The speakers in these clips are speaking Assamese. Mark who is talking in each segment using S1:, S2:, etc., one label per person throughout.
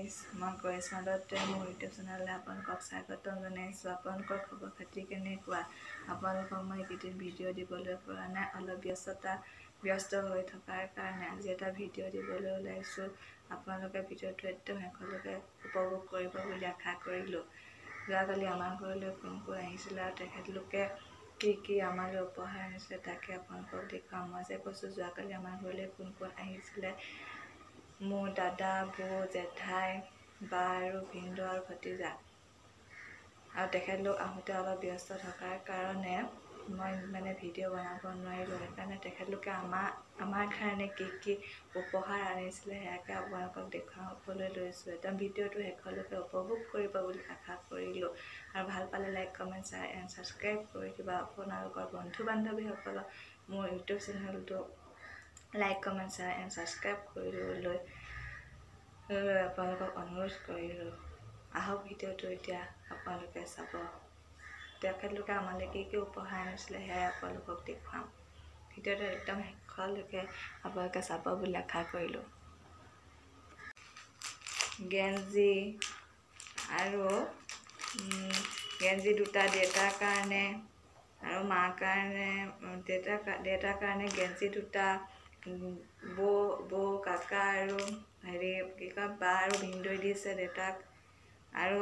S1: গাইজ মই কৰিশ্মাদত্তই মোৰ ইউটিউব চেনেললৈ আপোনালোকক স্বাগতম জনাইছোঁ। আপোনালোকৰ খবৰ খাতি কেনেকুৱা? আপোনালোকক মই এইকেইদিন ভিডিঅ' দিবলৈ পৰা নাই, অলপ ব্যস্ত হৈ থকাৰ কাৰণে আজি এটা ভিডিঅ' দিবলৈ ওলাইছোঁ। আপোনালোকে ভিডিঅ'টো একদম শেষলৈকে উপভোগ কৰিব বুলি আশা কৰিলোঁ। যোৱাকালি আমাৰ ঘৰলৈ কোন কোন আহিছিলে আৰু তেখেতলোকে কি আমালৈ উপহাৰ আনিছিলে তাকে আপোনালোকক দেখুৱাম। মই যে কৈছোঁ যোৱাকালি আমাৰ ঘৰলৈ কোন কোন আহিছিলে, মোৰ দাদা, বৌ, জেঠাই, বা আৰু ভিনদেউ আৰু ভতিজা। আৰু তেখেতলোক আহোঁতে অলপ ব্যস্ত থকাৰ কাৰণে মই ভিডিঅ' বনাব নোৱাৰিলোঁ। সেইকাৰণে তেখেতলোকে আমাৰ কাৰণে কি উপহাৰ আনিছিলে সেয়াকে আপোনালোকক দেখুৱাবলৈ লৈছোঁ। একদম ভিডিঅ'টো শেষলৈকে উপভোগ কৰিব বুলি আশা কৰিলোঁ। আৰু ভাল পালে like, comment, share and subscribe কৰি দিবা। আপোনালোকৰ বন্ধু বান্ধৱীসকলক মোৰ ইউটিউব চেনেলটো like, comment, share and subscribe কৰিবলৈ আপোনালোকক অনুৰোধ কৰিলোঁ। আহক ভিডিঅ'টো এতিয়া আপোনালোকে চাব। তেখেতলোকে আমালৈ কি উপহাৰ আনিছিলে সেয়াই আপোনালোকক দেখুৱাম। ভিডিঅ'টো একদম শেষলৈকে আপোনালোকে চাব বুলি আশা কৰিলোঁ। গেঞ্জি আৰু গেঞ্জি দুটা দেউতাৰ কাৰণে আৰু মাৰ কাৰণে, দেউতাৰ কাৰণে গেঞ্জি দুটা, বৌ, কাকা আৰু বা আৰু ভিনদেউৱে দিছে দেউতাক। আৰু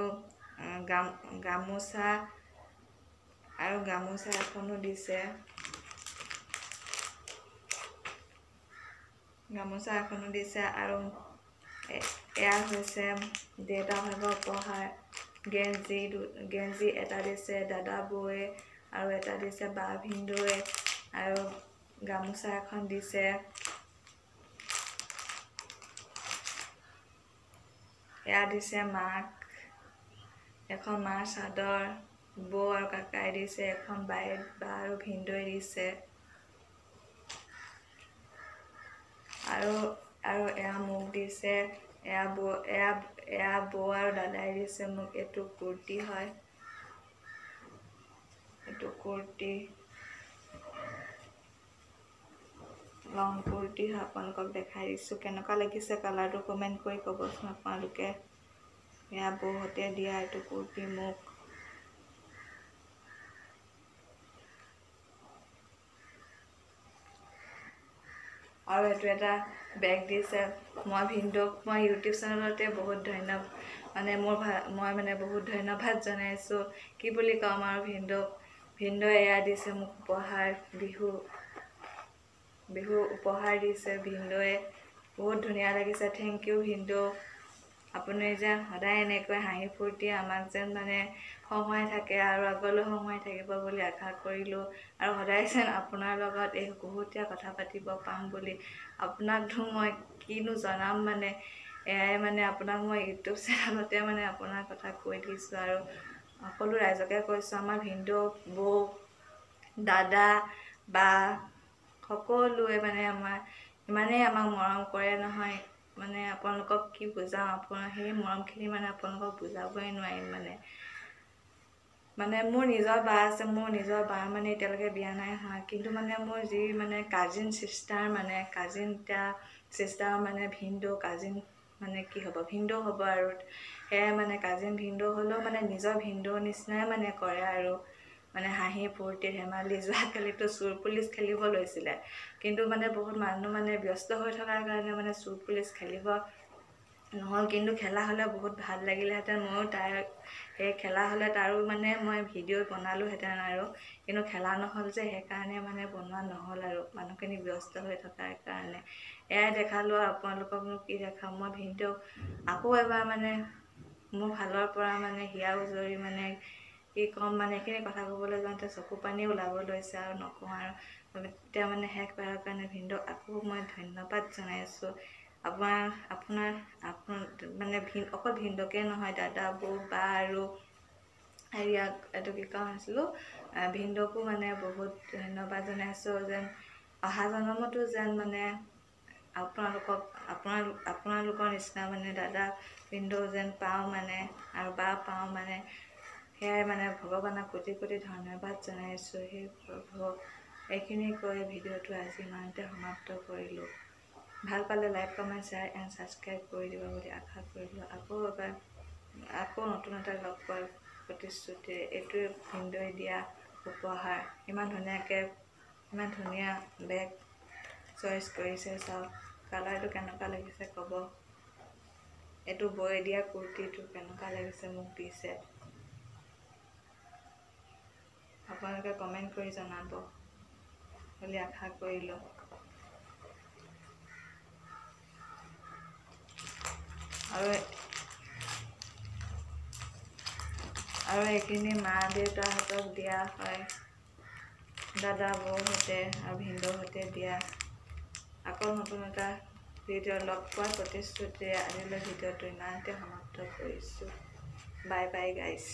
S1: গামোচা এখনো দিছে। আৰু এয়া হৈছে দেউতাৰ ভাগৰ উপহাৰ। গেঞ্জি এটা দিছে দাদা, বৌয়ে, আৰু এটা দিছে বা, ভিনদেউৱে, আৰু গামোচা এখন দিছে। এয়া দিছে মাক এখন মাৰ চাদৰ, বৌ আৰু কাকাই দিছে এখন, বা আৰু ভিনদেউৱে দিছে। আৰু এয়া মোক দিছে, এয়া বৌ আৰু দাদাই দিছে মোক। এইটো কুৰ্তি হয়, লং কুৰ্তি হয়। আপোনালোকক দেখাই দিছোঁ কেনেকুৱা লাগিছে কালাৰটো কমেণ্ট কৰি ক'বচোন আপোনালোকে। এয়া বৌহঁতে দিয়া এইটো কুৰ্তি মোক। আৰু এইটো এটা বেগ দিছে। মই ইউটিউব চেনেলতে বহুত বহুত ধন্যবাদ জনাইছোঁ। কি বুলি ক'ম আৰু ভিনদেউৱে এয়া দিছে মোক উপহাৰ, বিহু উপহাৰ দিছে ভিনদেউৱে। বহুত ধুনীয়া লাগিছে। থেংক ইউ ভিনদেউ। আপুনি যেন সদায় এনেকৈ হাঁহি ফূৰ্তি আমাক যেন হহুৱাই থাকে আৰু আগলৈ হহুৱাই থাকিব বুলি আশা কৰিলোঁ। আৰু সদায় যেন আপোনাৰ লগত এই বহুতীয়া কথা পাতিব পাম বুলি। আপোনাকতো মই কিনো জনাম, এয়াই আপোনাক মই ইউটিউব চেনেলতে আপোনাৰ কথা কৈ দিছোঁ। আৰু সকলো ৰাইজকে কৈছোঁ, আমাৰ ভিনদেউ, বৌ, দাদা, বা সকলোৱে ইমানেই আমাক মৰম কৰে নহয়, আপোনালোকক কি বুজাওঁ। সেই মৰমখিনি আপোনালোকক বুজাবই নোৱাৰিম। মোৰ নিজৰ বা আছে, মোৰ নিজৰ বা এতিয়ালৈকে বিয়া নাই হোৱা। কিন্তু মোৰ যি কাজিন চিষ্টাৰ ভিনদেউ, কাজিন কি হ'ব, ভিনদেউ হ'ব। আৰু সেয়াই কাজিন ভিনদেউ হ'লেও নিজৰ ভিনদেউ নিচিনাই কৰে আৰু হাঁহি ফূৰ্তি ধেমালি। যোৱাকালিতো চোৰ পুলিচ খেলিব লৈছিলে, কিন্তু বহুত মানুহ ব্যস্ত হৈ থকাৰ কাৰণে চোৰ পুলিচ খেলিব নহ'ল। কিন্তু খেলা হ'লে বহুত ভাল লাগিলেহেঁতেন। ময়ো সেই খেলা হ'লে তাৰো মই ভিডিঅ' বনালোহেঁতেন আৰু, কিন্তু খেলা নহ'ল যে সেইকাৰণে বনোৱা নহ'ল আৰু মানুহখিনি ব্যস্ত হৈ থকাৰ কাৰণে। এয়াই দেখালোঁ আৰু আপোনালোককনো কি দেখাম। মই ভিনদেউক আকৌ এবাৰ মোৰ ফালৰ পৰা হিয়া উজৰি কি ক'ম, এইখিনি কথা ক'বলৈ যাওঁতে চকু পানী ওলাব লৈছে আৰু নকওঁ আৰু। এতিয়া শেষ কৰাৰ কাৰণে ভিনদেউক আকৌ মই ধন্যবাদ জনাইছোঁ। আপোনাৰ অকল ভিনদেউকে নহয়, দাদা, বৌ, বা আৰু ভিনদেউকো বহুত ধন্যবাদ জনাইছোঁ। যেন অহা জনমতো যেন আপোনালোকৰ নিচিনা দাদা, ভিনদেউ যেন পাওঁ আৰু বা পাওঁ সেয়াই ভগৱানক কোটি কোটি ধন্যবাদ জনাইছোঁ। সেই প্ৰভু, এইখিনি কৈ ভিডিঅ'টো আজি ইমানতে সমাপ্ত কৰিলোঁ। ভাল পালে like comment share and subscribe কৰি দিব বুলি আশা কৰিলোঁ। আকৌ নতুন এটা লগ পোৱাৰ প্ৰতিশ্ৰুতিৰে এইটোৱে ভিন্দই দিয়া উপহাৰ। ইমান ধুনীয়া বেগ চইচ কৰিছে চাওক। কালাৰটো কেনেকুৱা লাগিছে ক'ব। এইটো বৈ দিয়া কুৰ্তিটো কেনেকুৱা লাগিছে মোক দিছে। আপোনালোকে কমেণ্ট কৰি জনাব বুলি আশা কৰিলোঁ। আৰু এইখিনি মা দেউতাহঁতক দিয়া হয়, দাদা বৌহঁতে আৰু ভিনদেউহঁতে দিয়া। আকৌ নতুন এটা ভিডিঅ' লগ পোৱাৰ প্ৰতিশ্ৰুতিৰে আজিলৈ ভিডিঅ'টো ইমানতে সমাপ্ত কৰিছোঁ। Bye bye guys.